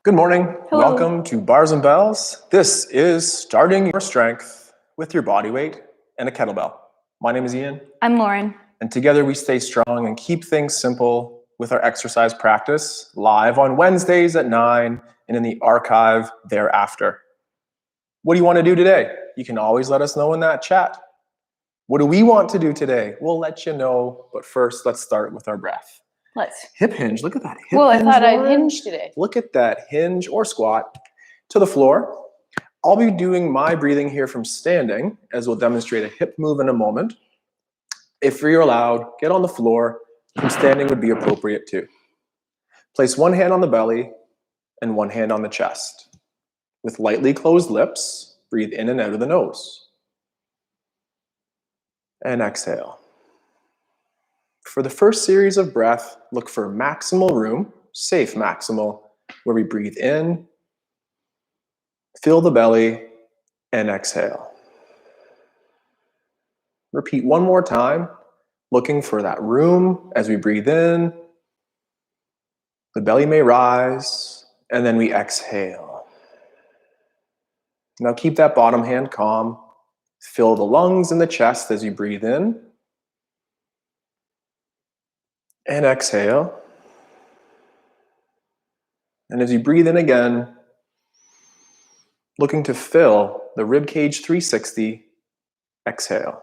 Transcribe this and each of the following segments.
Good morning. Hello. Welcome to Bars and Bells. This is starting your strength with your body weight and a kettlebell. My name is Ian. I'm Lauren. And together we stay strong and keep things simple with our exercise practice live on Wednesdays at 9 and in the archive thereafter. What do you want to do today? You can always let us know in that chat. What do we want to do today? We'll let you know, but first let's start with our breath. Let's. Hip hinge, look at that hip Well, hinge, I thought I'd Lauren. hinge today. Look at that hinge or squat to the floor. I'll be doing my breathing here from standing, as we'll demonstrate a hip move in a moment. If you're allowed, get on the floor. From standing would be appropriate too. Place one hand on the belly and one hand on the chest. With lightly closed lips, breathe in and out of the nose. And exhale. For the first series of breath, look for maximal room, safe maximal, where we breathe in, fill the belly, and exhale. Repeat one more time, looking for that room as we breathe in. The belly may rise, and then we exhale. Now keep that bottom hand calm. Fill the lungs and the chest as you breathe in. And exhale. And as you breathe in again, looking to fill the ribcage 360, exhale.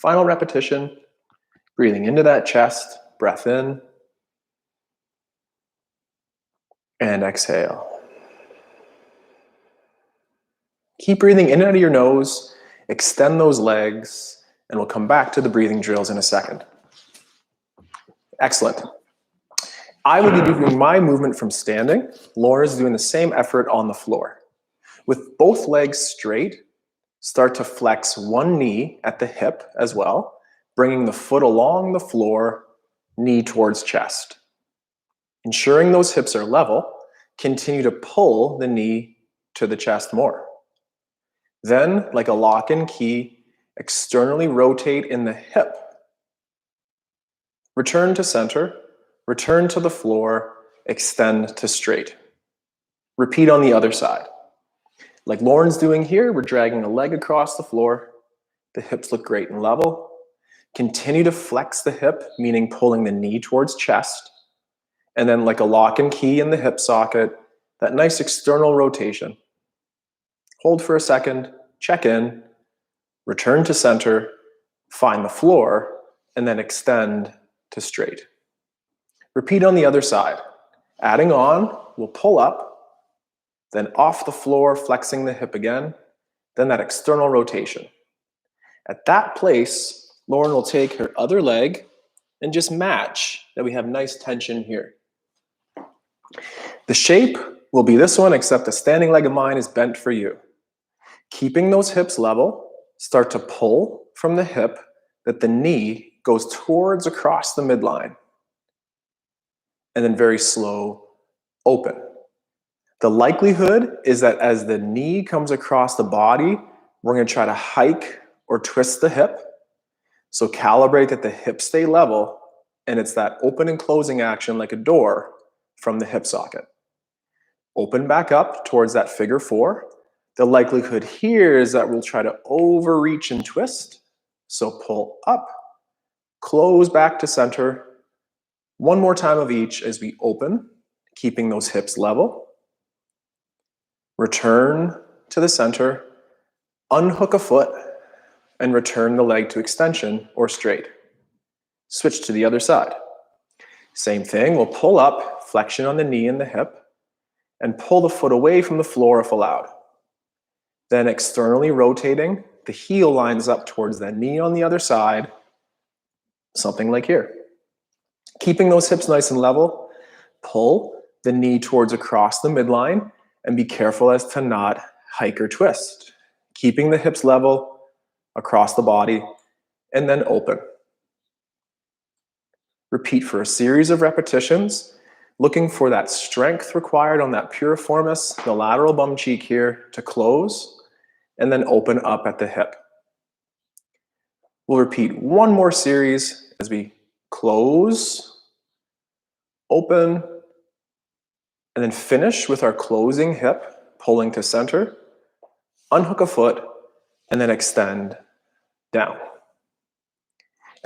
Final repetition, breathing into that chest, breath in, and exhale. Keep breathing in and out of your nose, extend those legs, and we'll come back to the breathing drills in a second. Excellent. I will be doing my movement from standing. Laura's doing the same effort on the floor. With both legs straight, start to flex one knee at the hip as well, bringing the foot along the floor, knee towards chest. Ensuring those hips are level, continue to pull the knee to the chest more. Then, like a lock and key, externally rotate in the hip. Return to center, return to the floor, extend to straight. Repeat on the other side. Like Lauren's doing here, we're dragging a leg across the floor. The hips look great and level. Continue to flex the hip, meaning pulling the knee towards chest. And then like a lock and key in the hip socket, that nice external rotation. Hold for a second, check in, return to center, find the floor, and then extend to straight. Repeat on the other side. Adding on, we'll pull up, then off the floor, flexing the hip again, then that external rotation. At that place, Lauren will take her other leg and just match that we have nice tension here. The shape will be this one, except the standing leg of mine is bent for you. Keeping those hips level, start to pull from the hip that the knee goes towards across the midline. And then very slow, open. The likelihood is that as the knee comes across the body, we're going to try to hike or twist the hip. So calibrate that the hips stay level, and it's that open and closing action like a door from the hip socket. Open back up towards that figure four. The likelihood here is that we'll try to overreach and twist. So pull up, close back to center. One more time of each as we open, keeping those hips level. Return to the center, unhook a foot, and return the leg to extension or straight. Switch to the other side. Same thing, we'll pull up, flexion on the knee and the hip, and pull the foot away from the floor if allowed. Then externally rotating, the heel lines up towards that knee on the other side, something like here. Keeping those hips nice and level, pull the knee towards across the midline, and be careful as to not hike or twist. Keeping the hips level across the body, and then open. Repeat for a series of repetitions, looking for that strength required on that piriformis, the lateral bum cheek here, to close, and then open up at the hip. We'll repeat one more series as we close, open, And then finish with our closing hip, pulling to center, unhook a foot, and then extend down.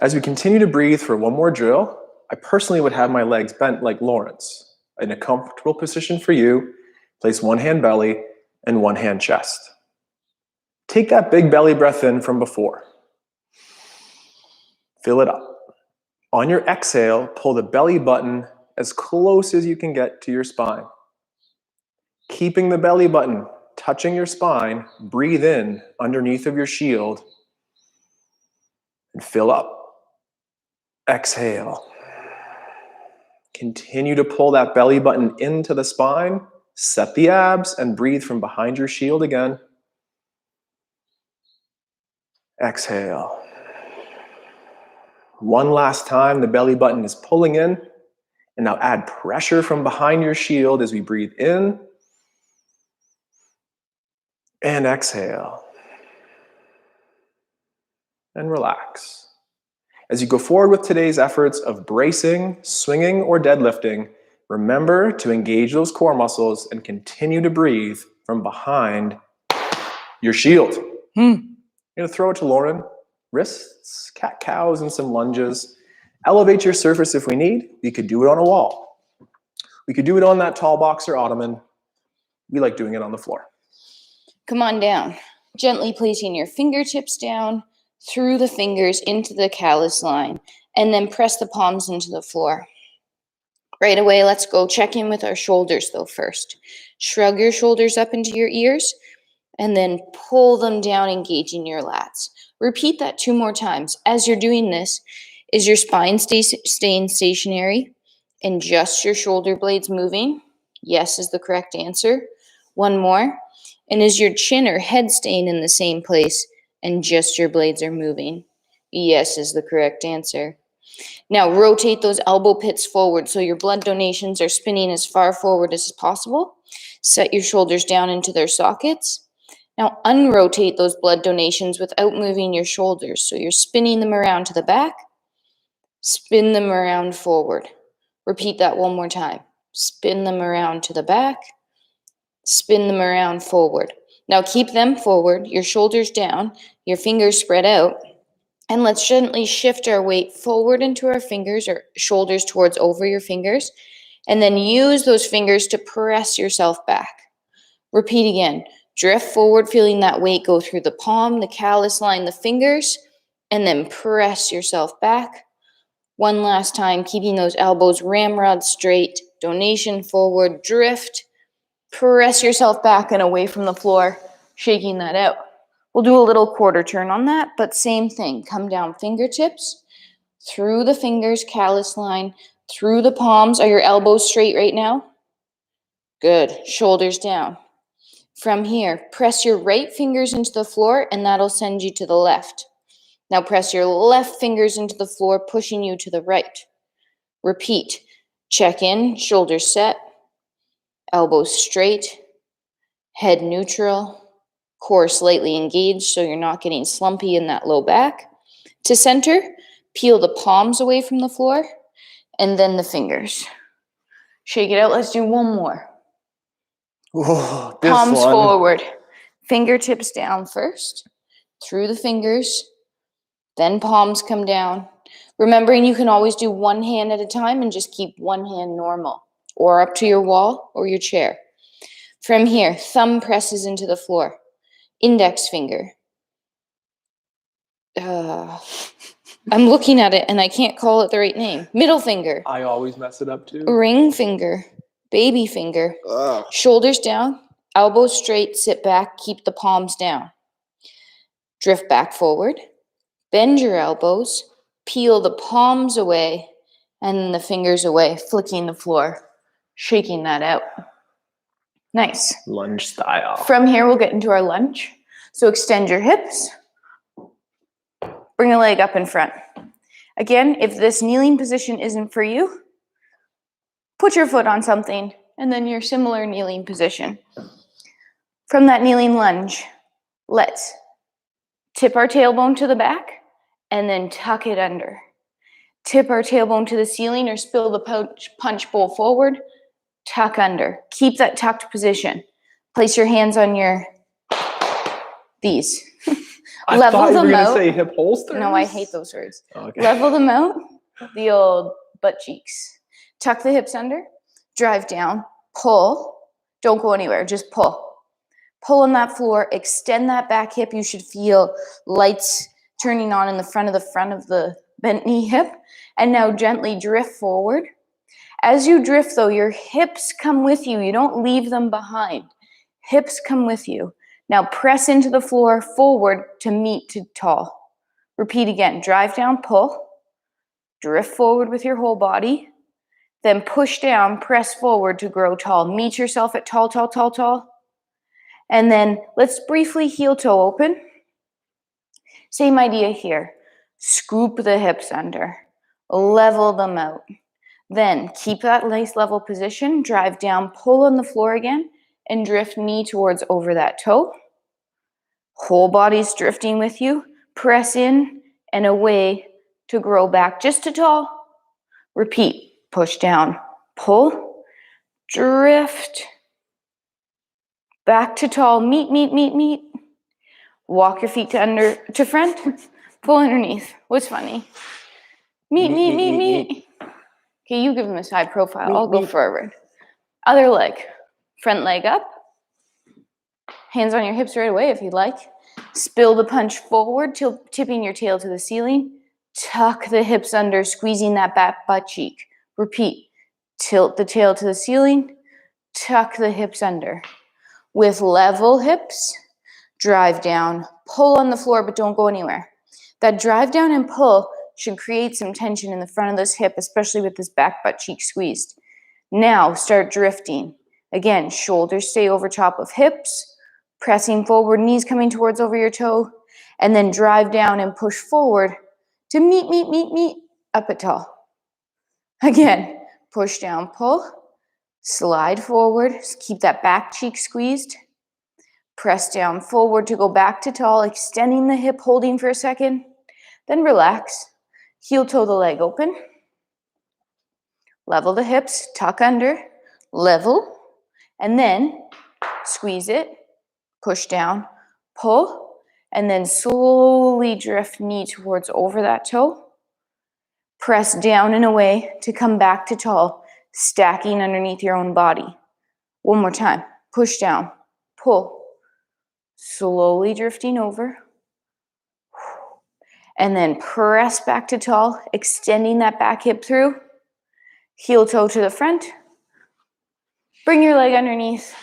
As we continue to breathe for one more drill, I personally would have my legs bent like Lawrence. In a comfortable position for you, place one hand belly and one hand chest. Take that big belly breath in from before. Fill it up. On your exhale, pull the belly button as close as you can get to your spine. Keeping the belly button touching your spine, breathe in underneath of your shield and fill up. Exhale. Continue to pull that belly button into the spine, set the abs, and breathe from behind your shield again. Exhale. One last time, the belly button is pulling in, and now add pressure from behind your shield as we breathe in and exhale. And relax. As you go forward with today's efforts of bracing, swinging, or deadlifting, remember to engage those core muscles and continue to breathe from behind your shield. You're going to throw it to Lauren. Wrists, cat-cows, and some lunges. Elevate your surface if we need. We could do it on a wall. We could do it on that tall box or ottoman. We like doing it on the floor. Come on down. Gently placing your fingertips down, through the fingers into the callus line, and then press the palms into the floor. Right away, let's go check in with our shoulders though first. Shrug your shoulders up into your ears, and then pull them down, engaging your lats. Repeat that 2 more times. As you're doing this, is your spine staying stationary and just your shoulder blades moving? Yes is the correct answer. One more. And is your chin or head staying in the same place and just your blades are moving? Yes is the correct answer. Now rotate those elbow pits forward so your blood donations are spinning as far forward as possible. Set your shoulders down into their sockets. Now unrotate those blood donations without moving your shoulders. So you're spinning them around to the back, spin them around forward. Repeat that one more time. Spin them around to the back, spin them around forward. Now keep them forward, your shoulders down, your fingers spread out, and let's gently shift our weight forward into our fingers or shoulders towards over your fingers, and then use those fingers to press yourself back. Repeat again. Drift forward, feeling that weight go through the palm, the callus line, the fingers, and then press yourself back. One last time, keeping those elbows ramrod straight, donation forward, drift, press yourself back and away from the floor, shaking that out. We'll do a little quarter turn on that, but same thing. Come down fingertips, through the fingers, callus line, through the palms. Are your elbows straight right now? Good. Shoulders down. From here, press your right fingers into the floor, and that'll send you to the left. Now press your left fingers into the floor, pushing you to the right. Repeat. Check in, shoulders set, elbows straight, head neutral, core slightly engaged so you're not getting slumpy in that low back. To center, peel the palms away from the floor, and then the fingers. Shake it out. Let's do one more. Whoa, Palms forward, fingertips down first, through the fingers, then palms come down. Remembering you can always do one hand at a time and just keep one hand normal, or up to your wall or your chair. From here, thumb presses into the floor, index finger. I'm looking at it and I can't call it the right name. Middle finger. I always mess it up too. Ring finger. Baby finger. Shoulders down, elbows straight, sit back, keep the palms down. Drift back forward, bend your elbows, peel the palms away, and then the fingers away, flicking the floor, shaking that out. Nice. Lunge style. From here, we'll get into our lunge. So extend your hips, bring a leg up in front. Again, if this kneeling position isn't for you, put your foot on something, and then your similar kneeling position. From that kneeling lunge, let's tip our tailbone to the back, and then tuck it under. Tip our tailbone to the ceiling or spill the punch bowl forward, tuck under. Keep that tucked position. Place your hands on these. I Level thought you were them going to out. say hip holsters. No, I hate those words. Okay. Level them out, the old butt cheeks. Tuck the hips under, drive down, pull. Don't go anywhere, just pull. Pull on that floor, extend that back hip. You should feel lights turning on in the front of the bent knee hip. And now gently drift forward. As you drift though, your hips come with you. You don't leave them behind. Hips come with you. Now press into the floor forward to meet to tall. Repeat again. Drive down, pull. Drift forward with your whole body. Then push down, press forward to grow tall. Meet yourself at tall, tall, tall, tall. And then let's briefly heel toe open. Same idea here. Scoop the hips under. Level them out. Then keep that nice level position. Drive down, pull on the floor again, and drift knee towards over that toe. Whole body's drifting with you. Press in and away to grow back just to tall. Repeat. Push down, pull, drift, back to tall, meet, meet, meet, meet. Walk your feet to front, pull underneath. What's funny? Meet, meet, meet, meet. Okay, you give them a side profile. I'll go forward. Other leg. Front leg up. Hands on your hips right away if you'd like. Spill the punch forward, tipping your tail to the ceiling. Tuck the hips under, squeezing that back butt cheek. Repeat. Tilt the tail to the ceiling. Tuck the hips under. With level hips, drive down. Pull on the floor, but don't go anywhere. That drive down and pull should create some tension in the front of this hip, especially with this back butt cheek squeezed. Now start drifting. Again, shoulders stay over top of hips, pressing forward, knees coming towards over your toe, and then drive down and push forward to meet, meet, meet, meet, up at tall. Again, push down, pull, slide forward, keep that back cheek squeezed, press down forward to go back to tall, extending the hip, holding for a second, then relax, heel toe the leg open, level the hips, tuck under, level, and then squeeze it, push down, pull, and then slowly drift knee towards over that toe. Press down and away to come back to tall, stacking underneath your own body. One more time. Push down, pull, slowly drifting over. And then press back to tall, extending that back hip through. Heel toe to the front. Bring your leg underneath.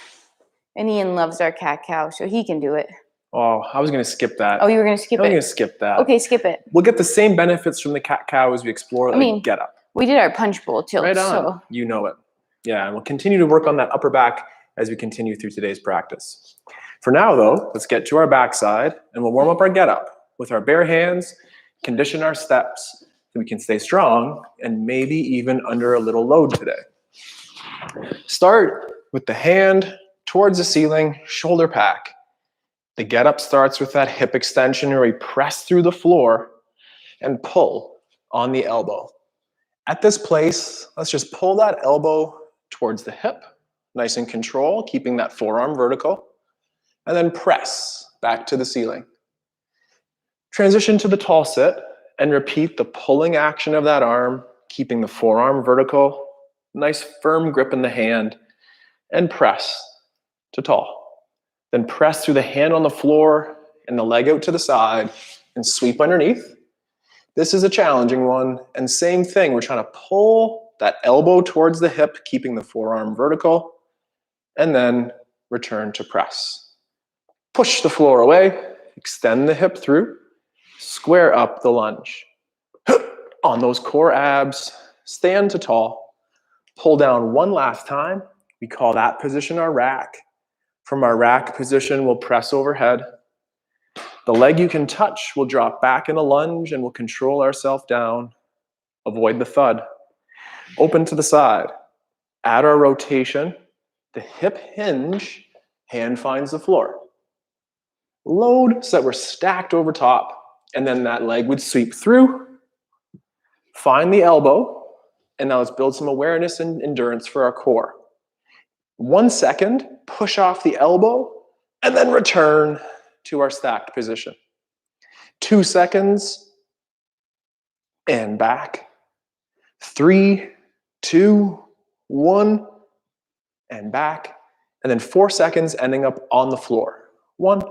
And Ian loves our cat-cow, so he can do it. Oh, I was going to skip that. Oh, you were going to skip it? I'm going to skip that. Okay, skip it. We'll get the same benefits from the cat-cow as we explore get up. We did our punch bowl tilt. Right on. So. You know it. Yeah, and we'll continue to work on that upper back as we continue through today's practice. For now, though, let's get to our backside, and we'll warm up our get up with our bare hands, condition our steps so we can stay strong and maybe even under a little load today. Start with the hand towards the ceiling, shoulder pack. The get up starts with that hip extension where we press through the floor and pull on the elbow. At this place, let's just pull that elbow towards the hip, nice and control, keeping that forearm vertical, and then press back to the ceiling. Transition to the tall sit and repeat the pulling action of that arm, keeping the forearm vertical, nice firm grip in the hand, and press to tall. Then press through the hand on the floor and the leg out to the side and sweep underneath. This is a challenging one. And same thing, we're trying to pull that elbow towards the hip, keeping the forearm vertical, and then return to press. Push the floor away, extend the hip through, square up the lunge. On those core abs, stand to tall, pull down one last time. We call that position our rack. From our rack position, we'll press overhead. The leg you can touch will drop back in a lunge and we'll control ourselves down. Avoid the thud. Open to the side. Add our rotation. The hip hinge, hand finds the floor. Load so that we're stacked over top, and then that leg would sweep through. Find the elbow, and now let's build some awareness and endurance for our core. 1 second, push off the elbow, and then return to our stacked position. 2 seconds, and back. 3, 2, 1, and back. And then 4 seconds, ending up on the floor. 1,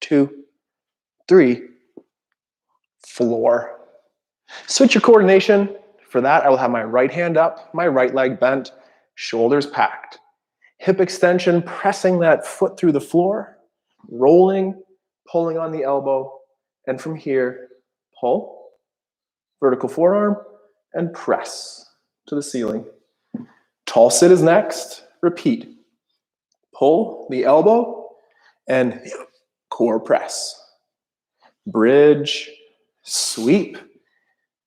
2, 3, floor. Switch your coordination. For that, I will have my right hand up, my right leg bent, shoulders packed. Hip extension, pressing that foot through the floor, rolling, pulling on the elbow, and from here, pull, vertical forearm, and press to the ceiling. Tall sit is next. Repeat. Pull the elbow and core press. Bridge, sweep.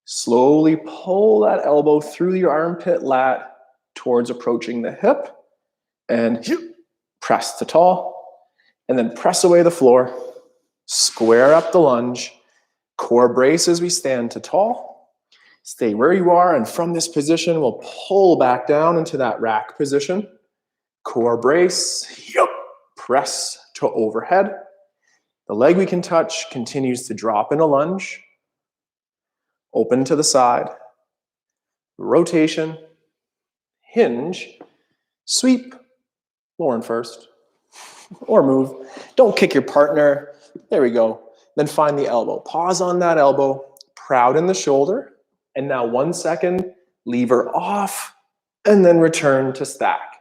Slowly pull that elbow through your armpit lat towards approaching the hip and press to tall. And then press away the floor. Square up the lunge. Core brace as we stand to tall. Stay where you are, and from this position, we'll pull back down into that rack position. Core brace, press to overhead. The leg we can touch continues to drop in a lunge. Open to the side. Rotation. Hinge. Sweep. Lauren first. Or move. Don't kick your partner. There we go. Then find the elbow. Pause on that elbow. Proud in the shoulder. And now 1 second. Lever off. And then return to stack.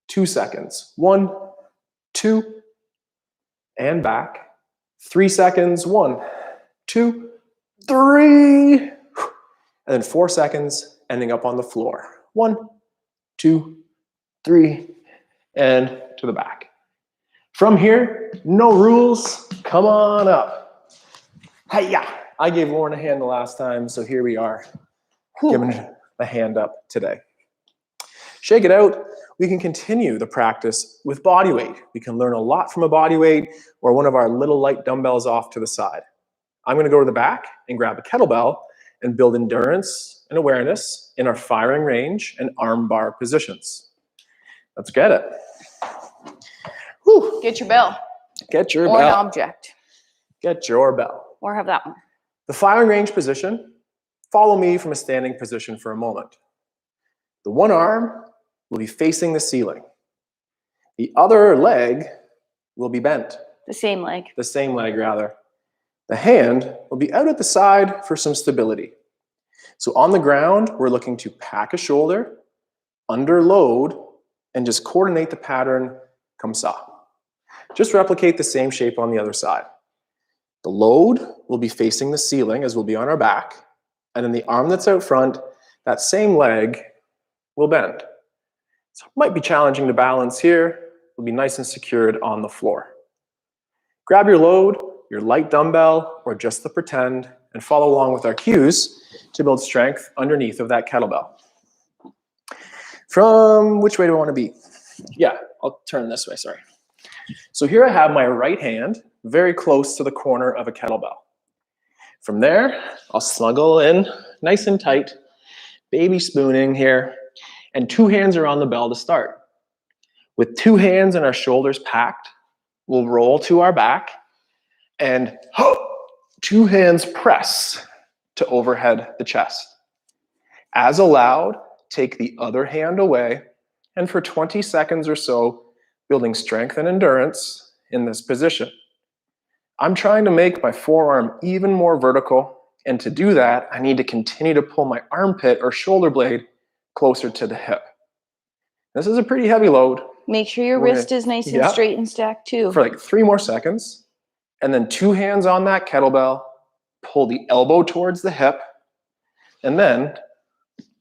2 seconds. 1, 2, and back. 3 seconds. 1, 2, 3. And then 4 seconds, ending up on the floor. 1, 2, 3, and to the back. From here, no rules. Come on up. Hi-ya. I gave Lauren a hand the last time, so here we are. Giving a hand up today. Shake it out. We can continue the practice with body weight. We can learn a lot from a body weight or one of our little light dumbbells off to the side. I'm going to go to the back and grab a kettlebell and build endurance and awareness in our firing range and arm bar positions. Let's get it. Whew. Get your bell. Get your Or bell. an object. Get your bell. Or have that one. The firing range position, follow me from a standing position for a moment. The one arm will be facing the ceiling. The other leg will be bent. The same leg. The same leg, rather. The hand will be out at the side for some stability. So on the ground, we're looking to pack a shoulder, under load, and just coordinate the pattern comme ça. Just replicate the same shape on the other side. The load will be facing the ceiling as we'll be on our back, and then the arm that's out front, that same leg will bend. So it might be challenging to balance here. We'll be nice and secured on the floor. Grab your load, your light dumbbell, or just the pretend, and follow along with our cues to build strength underneath of that kettlebell. From which way do I want to be? Yeah, I'll turn this way, sorry. So here I have my right hand very close to the corner of a kettlebell. From there, I'll snuggle in nice and tight, baby spooning here, and 2 hands are on the bell to start. With 2 hands and our shoulders packed, we'll roll to our back and 2 hands press to overhead the chest. As allowed, take the other hand away, and for 20 seconds or so, building strength and endurance in this position. I'm trying to make my forearm even more vertical, and to do that, I need to continue to pull my armpit or shoulder blade closer to the hip. This is a pretty heavy load. Make sure your wrist is nice and straight and stacked too. For like 3 more seconds, and then 2 hands on that kettlebell, pull the elbow towards the hip, and then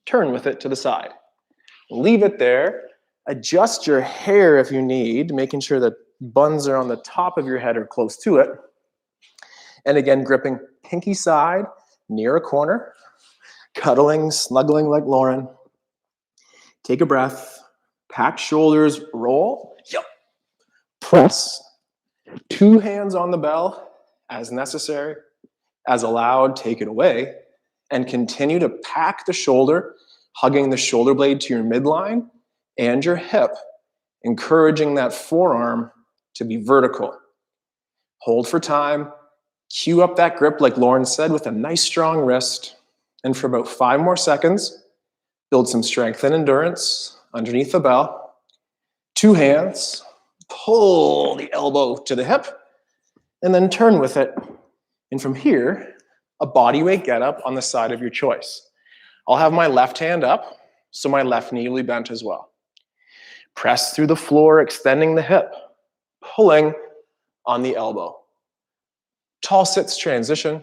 turn with it to the side. Leave it there. Adjust your hair if you need, making sure that buns are on the top of your head or close to it. And again, gripping pinky side near a corner, cuddling, snuggling like Lauren. Take a breath, pack shoulders, roll, press. 2 hands on the bell as necessary. As allowed, take it away. And continue to pack the shoulder, hugging the shoulder blade to your midline and your hip encouraging that forearm to be vertical. Hold for time, cue up that grip like Lauren said with a nice strong wrist, and for about 5 more seconds, build some strength and endurance underneath the bell. 2 hands, pull the elbow to the hip, and then turn with it. And from here, a body weight get up on the side of your choice. I'll have my left hand up, so my left knee will be bent as well. Press through the floor, extending the hip, pulling on the elbow. Tall sits transition,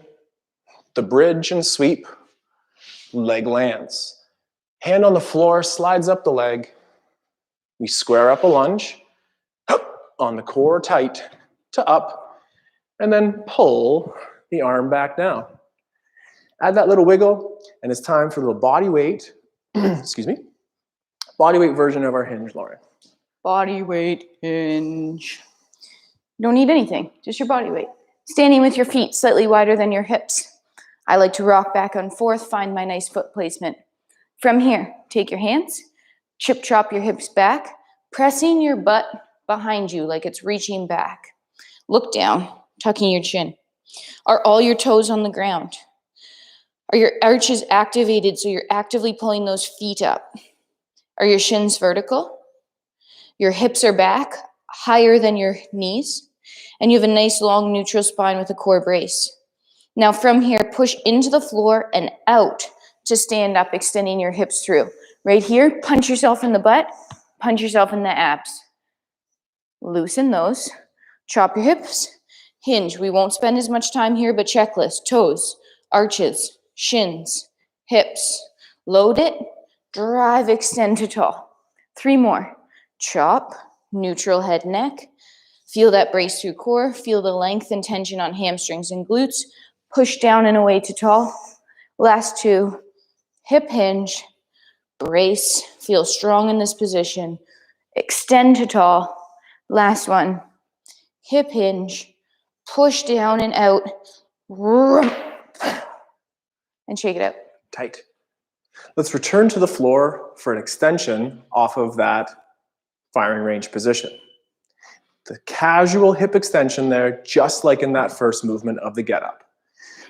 the bridge and sweep, leg lands. Hand on the floor, slides up the leg. We square up a lunge, on the core tight to up, and then pull the arm back down. Add that little wiggle, and it's time for the body weight, excuse me, body weight version of our hinge, Lauren. Body weight hinge. You don't need anything, just your body weight. Standing with your feet slightly wider than your hips. I like to rock back and forth, find my nice foot placement. From here, take your hands, chop your hips back, pressing your butt behind you like it's reaching back. Look down, tucking your chin. Are all your toes on the ground? Are your arches activated so you're actively pulling those feet up? Are your shins vertical? Your hips are back, higher than your knees, and you have a nice long neutral spine with a core brace. Now from here, push into the floor and out to stand up, extending your hips through. Right here, punch yourself in the butt, punch yourself in the abs. Loosen those, chop your hips, hinge. We won't spend as much time here, but checklist, toes, arches, shins, hips. Load it, drive, extend to tall. 3 more. Chop, neutral head, neck. Feel that brace through core. Feel the length and tension on hamstrings and glutes. Push down and away to tall. Last 2. Hip hinge, brace. Feel strong in this position. Extend to tall. Last one. Hip hinge, push down and out. And shake it out. Tight. Let's return to the floor for an extension off of that firing range position. The casual hip extension there, just like in that first movement of the get up.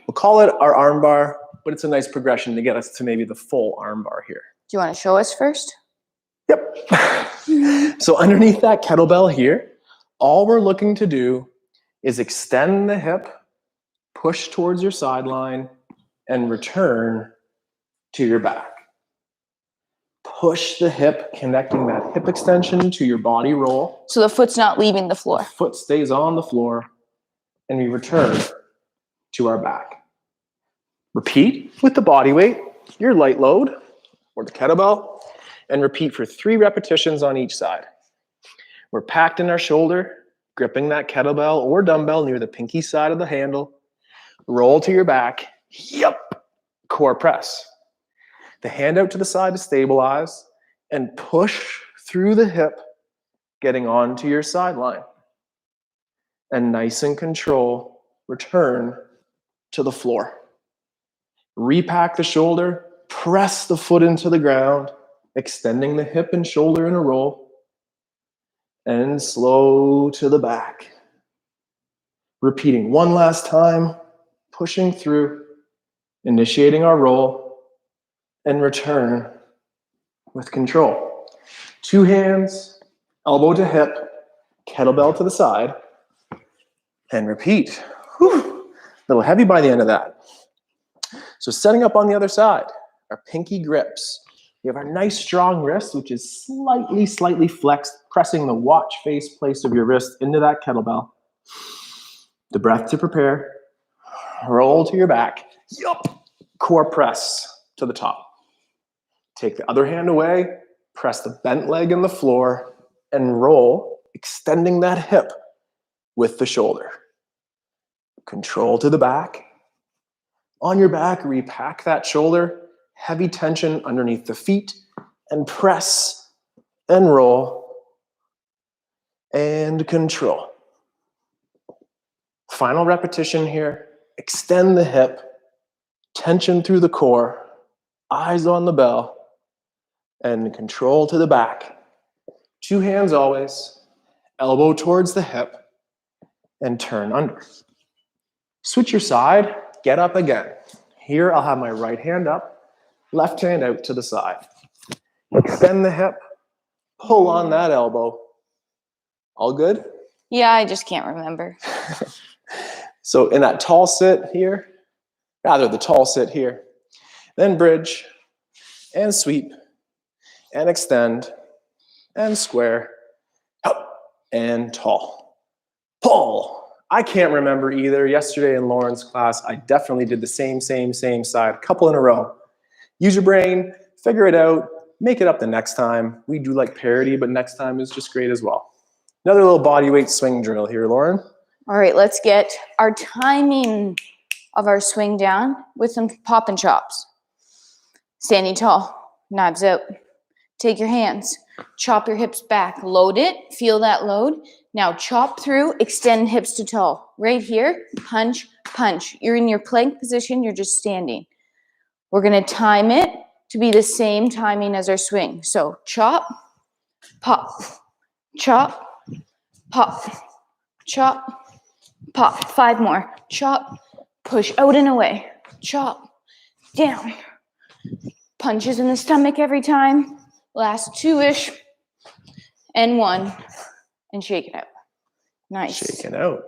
We'll call it our arm bar, but it's a nice progression to get us to maybe the full arm bar here. Do you want to show us first? Yep. So underneath that kettlebell here, all we're looking to do is extend the hip, push towards your sideline, and return to your back. Push the hip, connecting that hip extension to your body roll. So the foot's not leaving the floor. The foot stays on the floor, and we return to our back. Repeat with the body weight, your light load, or the kettlebell, and repeat for 3 repetitions on each side. We're packed in our shoulder, gripping that kettlebell or dumbbell near the pinky side of the handle. Roll to your back. Yup. Core press. The hand out to the side to stabilize, and push through the hip, getting onto your sideline. And nice and control, return to the floor. Repack the shoulder, press the foot into the ground, extending the hip and shoulder in a roll, and slow to the back. Repeating one last time, pushing through, initiating our roll, and return with control. 2 hands, elbow to hip, kettlebell to the side, and repeat. Whew. A little heavy by the end of that. So setting up on the other side, our pinky grips. We have our nice strong wrist, which is slightly flexed, pressing the watch face place of your wrist into that kettlebell. The breath to prepare. Roll to your back. Yup. Core press to the top. Take the other hand away, press the bent leg in the floor, and roll, extending that hip with the shoulder. Control to the back. On your back, repack that shoulder, heavy tension underneath the feet, and press and roll and control. Final repetition here. Extend the hip, tension through the core, eyes on the bell, and control to the back. 2 hands always, elbow towards the hip, and turn under. Switch your side, get up again. Here I'll have my right hand up, left hand out to the side. Extend the hip, pull on that elbow. All good? Yeah, I just can't remember. So in that tall sit here, rather the tall sit here, then bridge and sweep and extend and square, up and tall. Pull. I can't remember either. Yesterday in Lauren's class, I definitely did the same side, couple in a row. Use your brain, figure it out, make it up the next time. We do like parity, but next time is just great as well. Another little body weight swing drill here, Lauren. All right, let's get our timing of our swing down with some pop and chops. Standing tall, knives out. Take your hands, chop your hips back, load it, feel that load. Now chop through, extend hips to tall. Right here, punch, punch. You're in your plank position, you're just standing. We're gonna time it to be the same timing as our swing. So chop, pop, chop, pop, chop, pop. 5 more. Chop, push out and away. Chop, down. Punches in the stomach every time. Last 2-ish. And 1. And shake it out. Nice. Shaking out.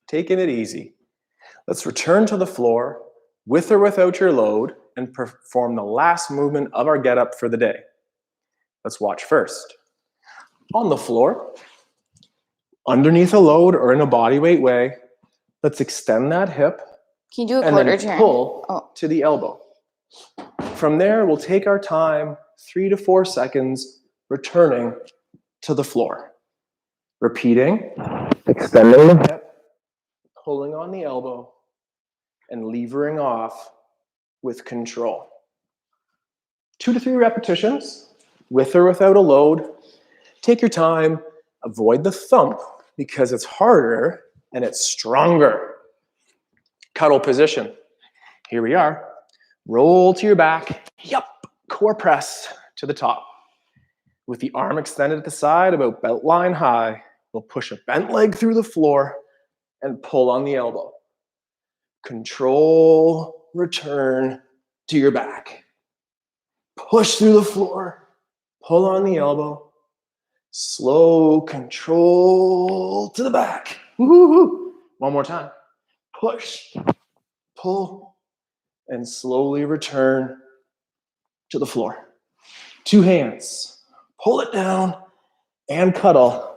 Taking it easy. Let's return to the floor with or without your load and perform the last movement of our get up for the day. Let's watch first. On the floor, underneath a load or in a body weight way, let's extend that hip Can you do a and quarter then turn? pull to the elbow. From there, we'll take our time, 3 to 4 seconds, returning to the floor. Repeating, extending the hip, pulling on the elbow, and levering off with control. 2 to 3 repetitions, with or without a load. Take your time, avoid the thump because it's harder and it's stronger. Cuddle position. Here we are. Roll to your back. Yup. Core press to the top. With the arm extended at the side, about belt line high, we'll push a bent leg through the floor and pull on the elbow. Control, return to your back. Push through the floor, pull on the elbow. Slow control to the back. Woo-hoo-hoo. One more time. Push, pull, and slowly return to the floor. 2 hands. Pull it down and cuddle.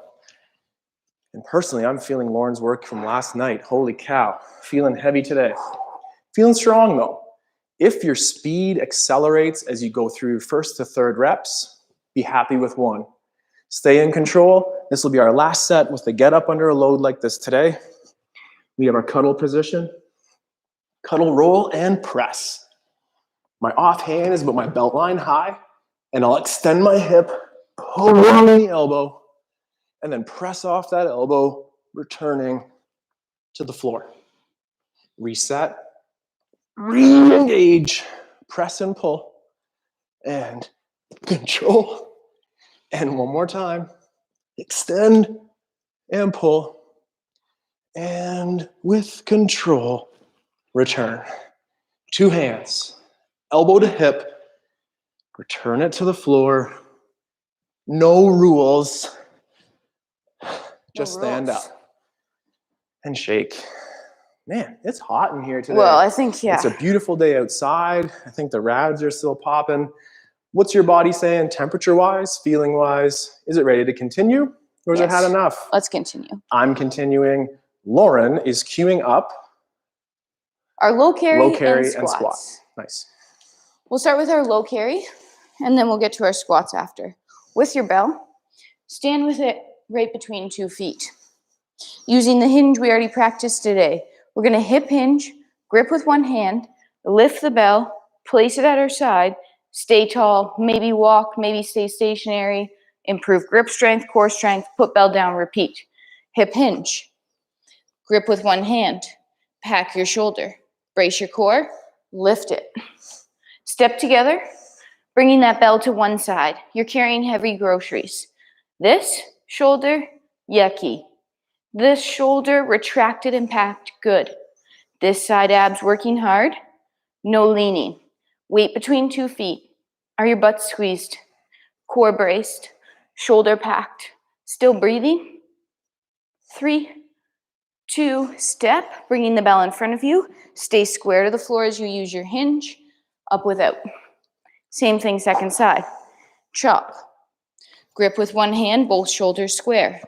And personally, I'm feeling Lauren's work from last night. Holy cow. Feeling heavy today. Feeling strong though. If your speed accelerates as you go through 1st to 3rd reps, be happy with 1. Stay in control. This will be our last set with the get up under a load like this today. We have our cuddle position. Cuddle, roll, and press. My off hand is about my belt line high, and I'll extend my hip, pull on the elbow, and then press off that elbow, returning to the floor. Reset, re-engage, press and pull, and control. And one more time, extend and pull, and with control, return. 2 hands, elbow to hip, return it to the floor. No rules. Just stand up and shake. Man, it's hot in here today. Well, I think, yeah. It's a beautiful day outside. I think the rads are still popping. What's your body saying temperature-wise, feeling-wise? Is it ready to continue or has it had enough? Let's continue. I'm continuing. Lauren is queuing up. Our low carry, and squat. Nice. We'll start with our low carry, and then we'll get to our squats after. With your bell, stand with it right between 2 feet. Using the hinge we already practiced today, we're going to hip hinge, grip with 1 hand, lift the bell, place it at our side, stay tall, maybe walk, maybe stay stationary, improve grip strength, core strength, put bell down, repeat. Hip hinge, grip with 1 hand, pack your shoulder, brace your core, lift it. Step together, bringing that bell to one side. You're carrying heavy groceries. This shoulder, yucky. This shoulder, retracted and packed, good. This side abs working hard, no leaning. Weight between 2 feet. Are your butts squeezed? Core braced, shoulder packed. Still breathing? 3, 2, step, bringing the bell in front of you. Stay square to the floor as you use your hinge. Up without. Same thing, second side. Chop. Grip with one hand, both shoulders square.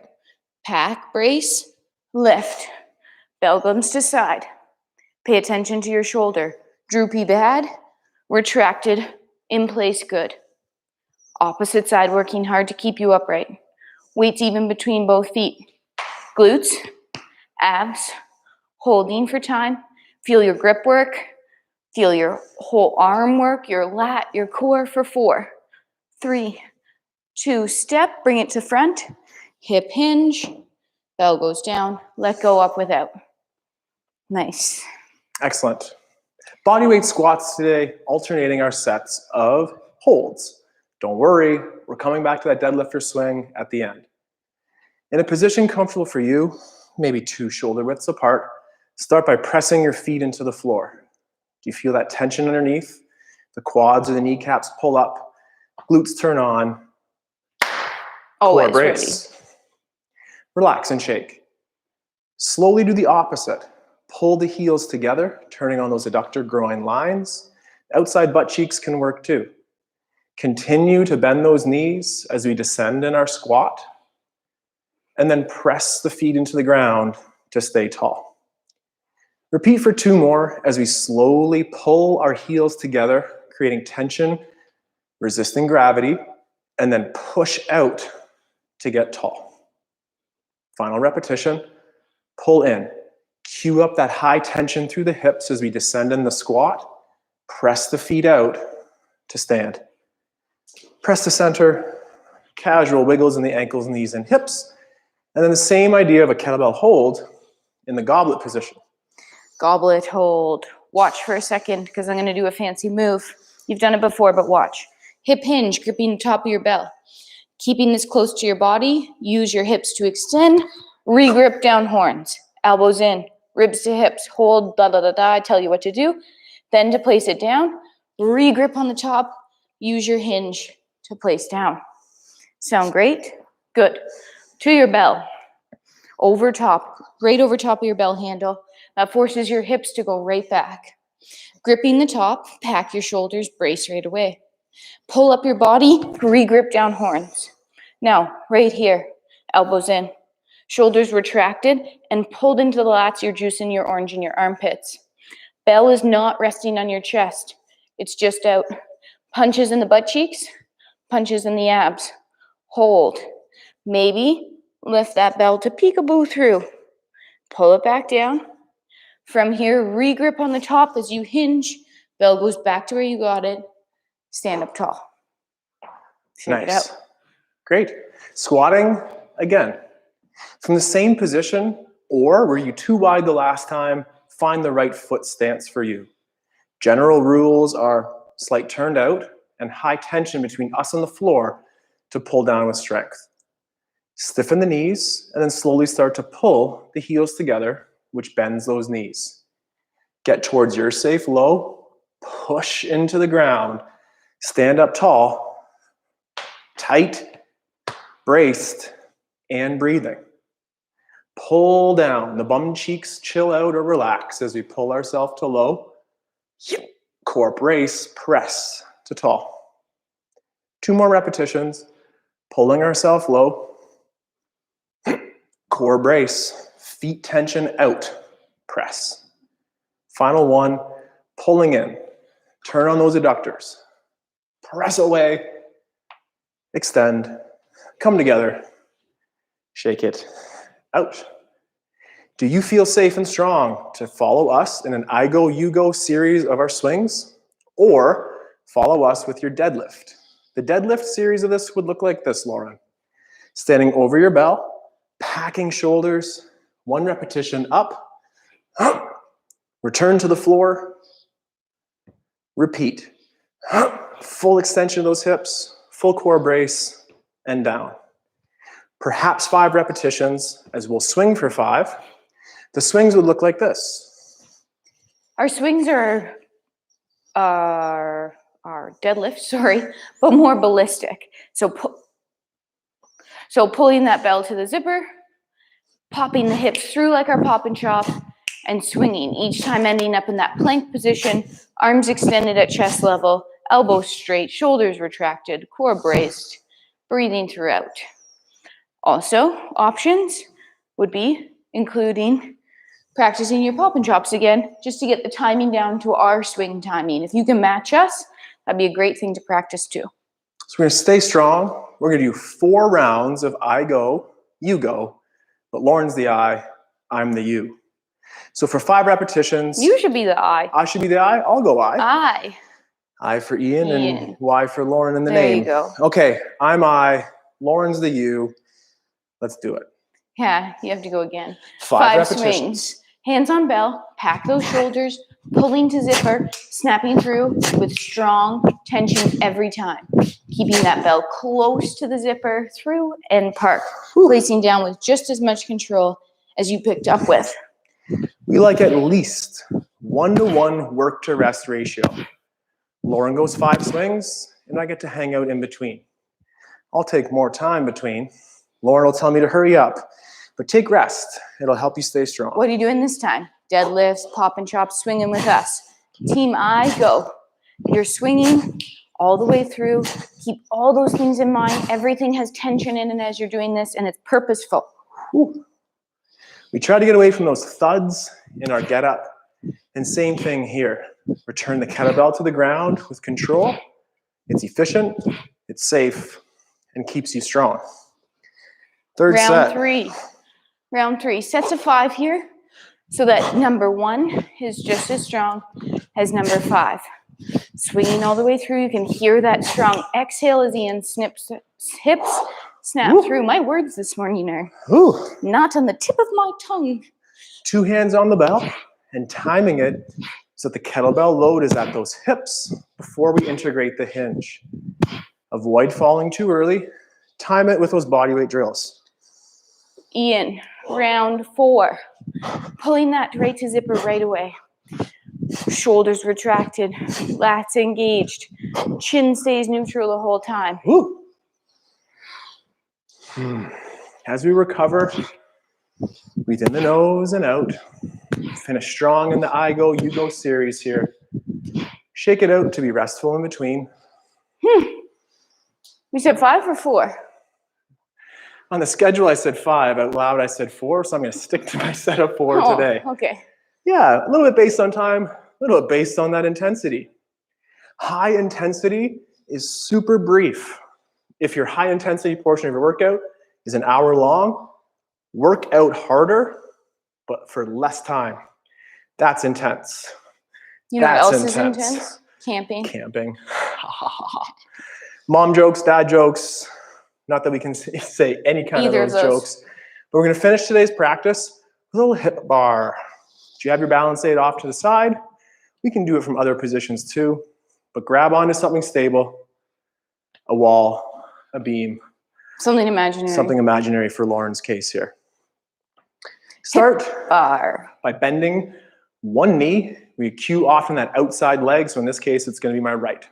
Pack, brace, lift. Bell comes to side. Pay attention to your shoulder. Droopy bad, retracted, in place good. Opposite side working hard to keep you upright. Weights even between both feet. Glutes, abs, holding for time. Feel your grip work. Feel your whole arm work, your lat, your core for 4, 3, 2, step, bring it to front. Hip hinge, bell goes down, let go up without. Nice. Excellent. Bodyweight squats today, alternating our sets of holds. Don't worry, we're coming back to that deadlifter swing at the end. In a position comfortable for you, maybe 2 shoulder widths apart, start by pressing your feet into the floor. Do you feel that tension underneath? The quads or the kneecaps pull up, glutes turn on, core brace. Ready. Relax and shake. Slowly do the opposite. Pull the heels together, turning on those adductor groin lines. Outside butt cheeks can work too. Continue to bend those knees as we descend in our squat. And then press the feet into the ground to stay tall. Repeat for 2 more as we slowly pull our heels together, creating tension, resisting gravity, and then push out to get tall. Final repetition, pull in. Cue up that high tension through the hips as we descend in the squat. Press the feet out to stand. Press to center, casual wiggles in the ankles, knees, and hips. And then the same idea of a kettlebell hold in the goblet position. Goblet hold. Watch for a second because I'm going to do a fancy move. You've done it before, but watch. Hip hinge, gripping the top of your bell. Keeping this close to your body, use your hips to extend. Regrip down horns. Elbows in, ribs to hips. Hold, I tell you what to do. Then to place it down, regrip on the top. Use your hinge to place down. Sound great? Good. To your bell. Over top, right over top of your bell handle. That forces your hips to go right back. Gripping the top, pack your shoulders, brace right away. Pull up your body, regrip down horns. Now, right here, elbows in. Shoulders retracted and pulled into the lats. You're juicing your orange in your armpits. Bell is not resting on your chest. It's just out. Punches in the butt cheeks, punches in the abs. Hold. Maybe lift that bell to peekaboo through. Pull it back down. From here, regrip on the top as you hinge. Bell goes back to where you got it. Stand up tall. Shake it out. Great. Squatting, again, from the same position, or were you too wide the last time, find the right foot stance for you. General rules are slight turned out and high tension between us and the floor to pull down with strength. Stiffen the knees and then slowly start to pull the heels together, which bends those knees. Get towards your safe low, push into the ground, stand up tall, tight, braced, and breathing. Pull down, the bum cheeks chill out or relax as we pull ourselves to low. Core brace, press to tall. 2 more repetitions, pulling ourselves low. Core brace, feet tension out, press. Final one, pulling in. Turn on those adductors. Press away, extend, come together, shake it out. Do you feel safe and strong to follow us in an I go, you go series of our swings? Or follow us with your deadlift? The deadlift series of this would look like this, Lauren. Standing over your bell, packing shoulders, 1 repetition up, return to the floor, repeat. Full extension of those hips, full core brace, and down. perhaps 5 repetitions as we'll swing for 5. The swings would look like this. Our swings are deadlifts, sorry, but more ballistic. So pulling that bell to the zipper, popping the hips through like our pop and chop, and swinging, each time ending up in that plank position, arms extended at chest level, elbows straight, shoulders retracted, core braced, breathing throughout. Also, options would be including practicing your pop and chops again, just to get the timing down to our swing timing. If you can match us, that'd be a great thing to practice too. So we're gonna stay strong. We're gonna do 4 rounds of I go, you go, but Lauren's the I, I'm the you. So for 5 repetitions. You should be the I. I should be the I, I'll go I. I. I for Ian and Y for Lauren in the There name. you go. Okay, I'm I, Lauren's the you. Let's do it. Yeah, you have to go again. 5 repetitions. Swings. Hands on bell, pack those shoulders, pulling to zipper, snapping through with strong tension every time. Keeping that bell close to the zipper, through and park. Placing down with just as much control as you picked up with. We like at least 1-to-1 work to rest ratio. Lauren goes 5 swings, and I get to hang out in between. I'll take more time between. Lauren will tell me to hurry up, but take rest. It'll help you stay strong. What are you doing this time? Deadlifts, pop and chops, swinging with us. Team I, go. You're swinging all the way through. Keep all those things in mind. Everything has tension in it as you're doing this, and it's purposeful. Whew. We try to get away from those thuds in our get up. And same thing here. Return the kettlebell to the ground with control. It's efficient, it's safe, and keeps you strong. Third set. Round 3. Sets of 5 here, so that number 1 is just as strong as number 5. Swinging all the way through. You can hear that strong exhale as Ian snips hips snap through. My words this morning are not on the tip of my tongue. 2 hands on the bell and timing it so that the kettlebell load is at those hips before we integrate the hinge. Avoid falling too early. Time it with those bodyweight drills. Ian, round 4. Pulling that right to zipper right away. Shoulders retracted, lats engaged, chin stays neutral the whole time. As we recover, breathe in the nose and out. Finish strong in the I go, you go series here. Shake it out to be restful in between. We said 5 or 4? On the schedule, I said 5. Out loud, I said 4, so I'm going to stick to my set of 4 today. Okay. Yeah, a little bit based on time, a little bit based on that intensity. High intensity is super brief. If your high intensity portion of your workout is an hour long, work out harder, but for less time. That's intense. You know what else is intense? Camping. Camping. Mom jokes, dad jokes. Not that we can say any kind of those jokes. But we're going to finish today's practice with a little hip bar. Do you have your balance aid off to the side? We can do it from other positions too. But grab onto something stable. A wall, a beam. Something imaginary. Something imaginary for Lauren's case here. Start by bending one knee. We cue off in that outside leg, so in this case, it's going to be my right.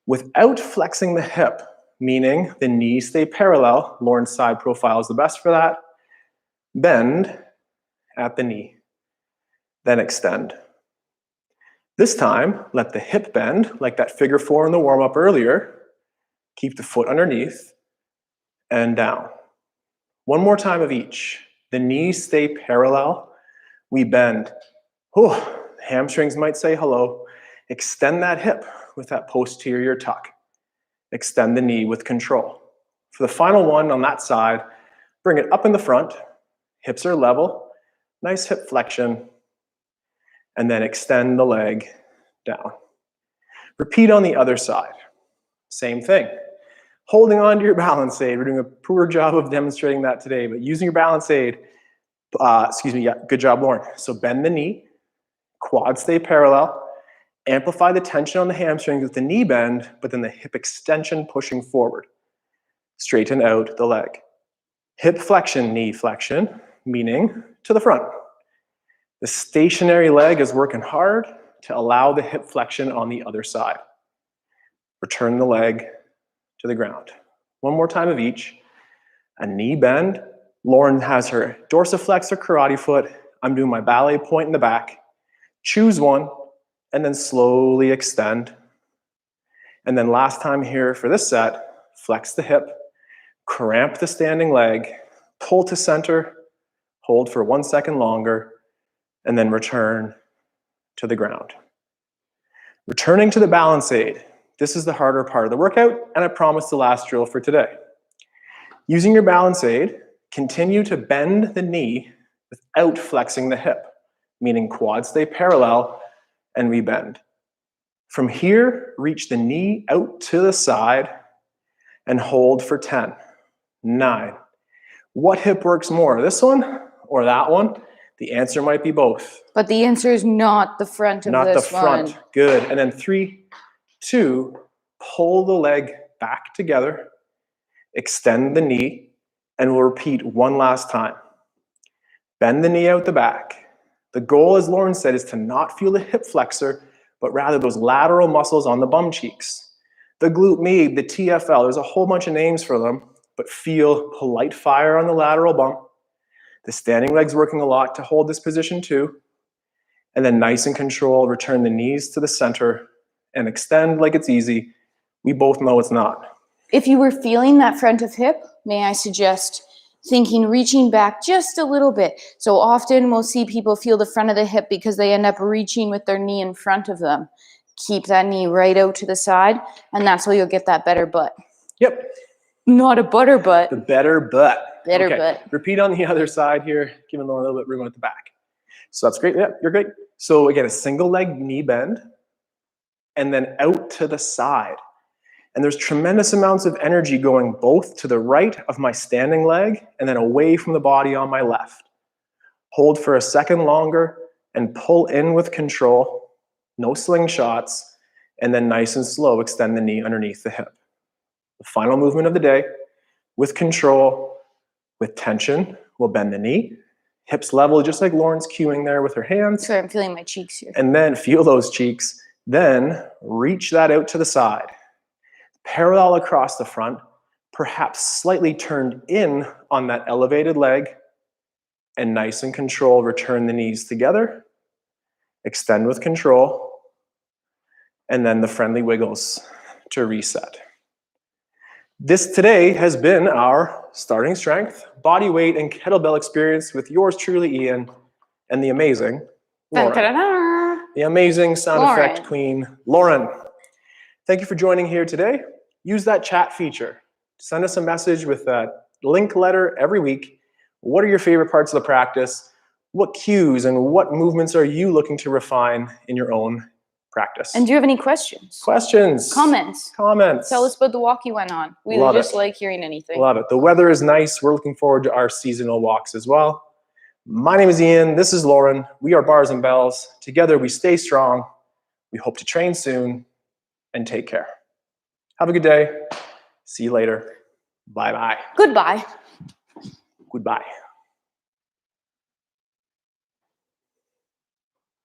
Without flexing the hip, meaning the knees stay parallel. Lauren's side profile is the best for that. Bend at the knee, then extend. This time, let the hip bend, like that figure 4 in the warm-up earlier. Keep the foot underneath and down. One more time of each. The knees stay parallel. We bend. Hamstrings might say hello. Extend that hip with that posterior tuck. Extend the knee with control. For the final one on that side, bring it up in the front. Hips are level. Nice hip flexion. And then extend the leg down. Repeat on the other side. Same thing. Holding on to your balance aid. We're doing a poor job of demonstrating that today, but using your balance aid, good job, Lauren. So bend the knee, quads stay parallel, amplify the tension on the hamstrings with the knee bend, but then the hip extension pushing forward. Straighten out the leg. Hip flexion, knee flexion, meaning to the front. The stationary leg is working hard to allow the hip flexion on the other side. Return the leg to the ground. One more time of each. A knee bend. Lauren has her dorsiflex or karate foot. I'm doing my ballet point in the back. Choose one, and then slowly extend. And then last time here for this set, flex the hip, cramp the standing leg, pull to center, hold for 1 second longer, and then return to the ground. Returning to the balance aid. This is the harder part of the workout, and I promise the last drill for today. Using your balance aid, continue to bend the knee without flexing the hip, meaning quads stay parallel and we bend. From here, reach the knee out to the side and hold for 10, 9. What hip works more, this one or that one? The answer might be both. But the answer is not the front of Not the this front. one. Good. And then 3, 2, pull the leg back together, extend the knee, and we'll repeat one last time. Bend the knee out the back. The goal, as Lauren said, is to not feel the hip flexor, but rather those lateral muscles on the bum cheeks. The glute med, the TFL, there's a whole bunch of names for them, but feel polite fire on the lateral bump. The standing leg's working a lot to hold this position too. And then nice and controlled, return the knees to the center and extend like it's easy. We both know it's not. If you were feeling that front of hip, may I suggest reaching back just a little bit. So often we'll see people feel the front of the hip because they end up reaching with their knee in front of them. Keep that knee right out to the side, and that's how you'll get that better butt. Yep. Not a butter butt. The better butt. Better okay. butt. Repeat on the other side here, giving Lauren a little bit of room at the back. So that's great. Yeah, you're great. So again, a single leg knee bend, and then out to the side. And there's tremendous amounts of energy going both to the right of my standing leg and then away from the body on my left. Hold for a second longer and pull in with control, no slingshots, and then nice and slow, extend the knee underneath the hip. The final movement of the day, with control, with tension, we'll bend the knee, hips level, just like Lauren's cueing there with her hands. Sorry, I'm feeling my cheeks here. And then feel those cheeks, then reach that out to the side. Parallel across the front, perhaps slightly turned in on that elevated leg, and nice and controlled, return the knees together, extend with control, and then the friendly wiggles to reset. This today has been our starting strength, body weight, and kettlebell experience with yours truly, Ian, and the amazing Lauren. The amazing sound effect queen, Lauren. Thank you for joining here today. Use that chat feature. Send us a message with that link letter every week. What are your favorite parts of the practice? What cues and what movements are you looking to refine in your own practice? And do you have any questions? Questions? Comments? Comments. Tell us about the walk you went on. We Love just it. like hearing anything. Love it. The weather is nice. We're looking forward to our seasonal walks as well. My name is Ian. This is Lauren. We are Bars and Bells. Together we stay strong. We hope to train soon, and take care. Have a good day. See you later. Bye-bye. Goodbye. Goodbye.